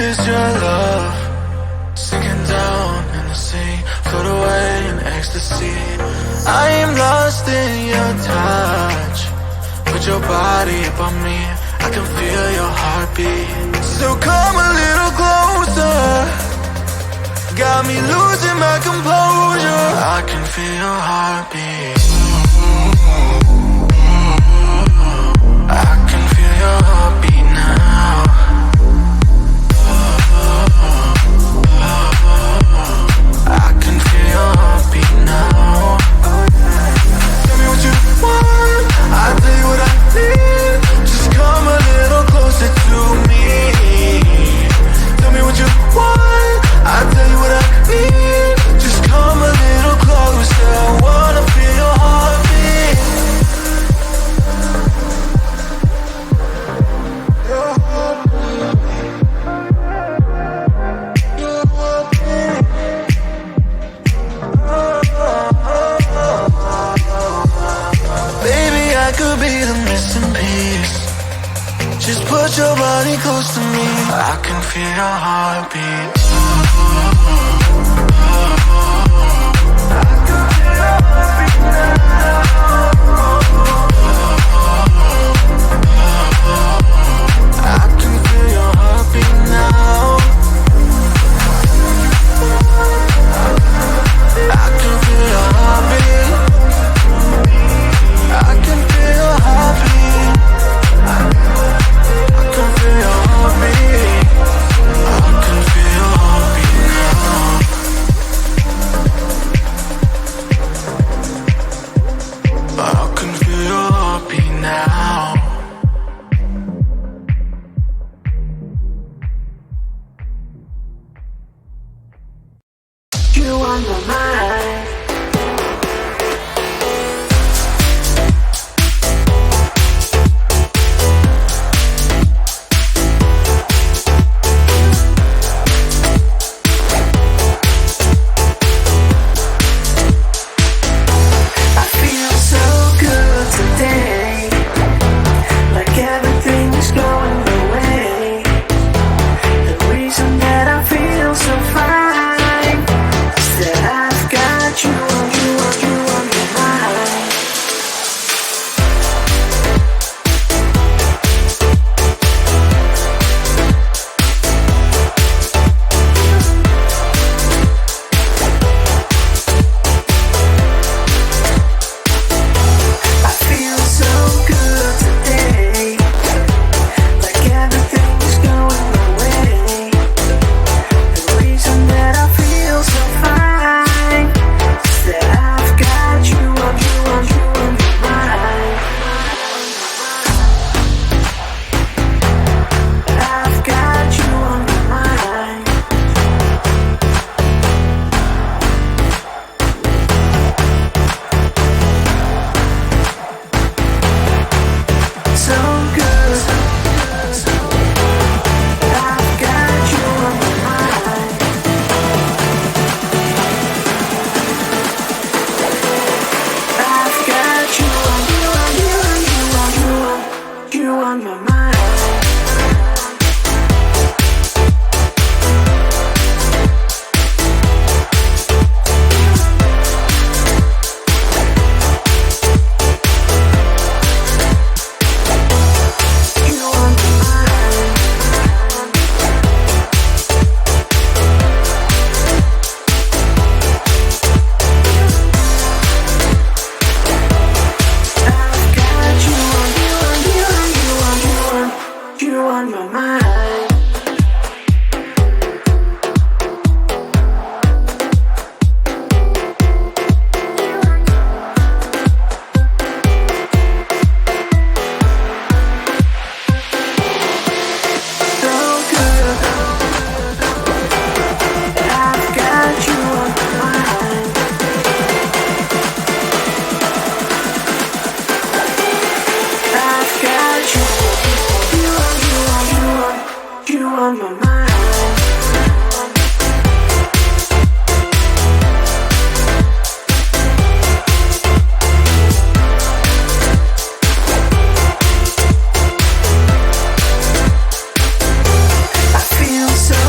is your love, sinking down in the sea, float away in ecstasy. I am lost in your touch, put your body up on me, I can feel your heartbeat. So come a little closer, got me losing my composure. I can feel your heartbeat. I can feel your heartbeat now. I can feel your heartbeat now. Tell me what you want, I'll tell you what I need. Just come a little closer to me. Tell me what you want, I'll tell you what I need. Just come a little closer, I wanna feel your heartbeat. Baby, I could be the missing piece. Just put your body close to me, I can feel your heartbeat. I can feel your heartbeat now. I can feel your heartbeat now. I can feel your heartbeat. I can feel your heartbeat. I can feel your heartbeat. I can feel your heartbeat now. I can feel your heartbeat now. You on my mind. on my mind. I feel so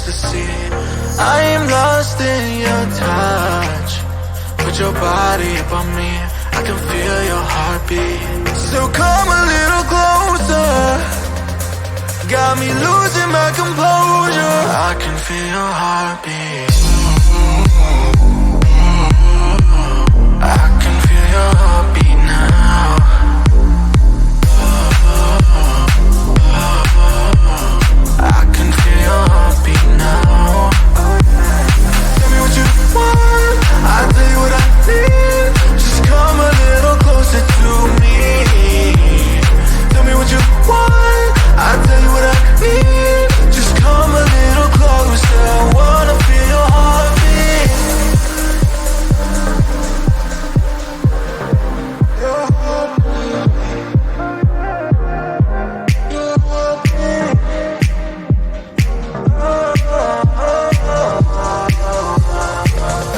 ecstasy. I am lost in your touch. Put your body up on me, I can feel your heartbeat. So come a little closer, got me losing my composure. I can feel your heartbeat. I can feel your heartbeat now. I can feel your heartbeat now. Tell me what you want, I'll tell you what I need. Just come a little closer to me. Tell me what you want, I'll tell you what I need. Just come a little closer, I wanna feel your heartbeat. Your heartbeat. Your heartbeat.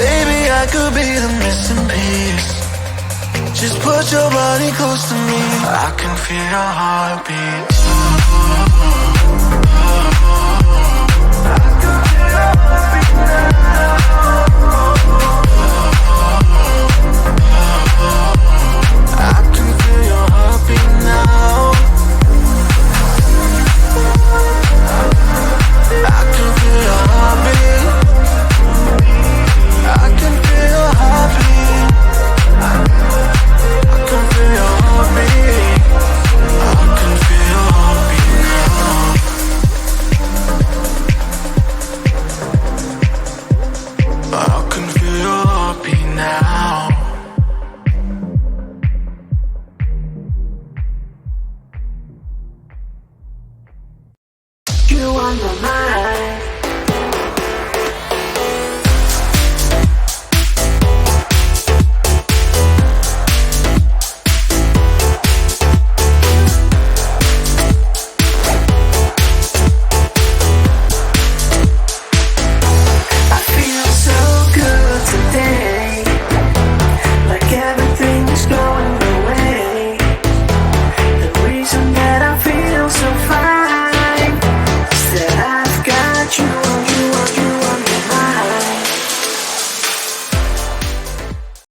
Baby, I could be the missing piece. Just put your body close to me, I can feel your heartbeat. I can feel your heartbeat now. I can feel your heartbeat now. I can feel your heartbeat. I can feel your heartbeat. I can feel your heartbeat. I can feel your heartbeat now. I can feel your heartbeat now. You on my mind.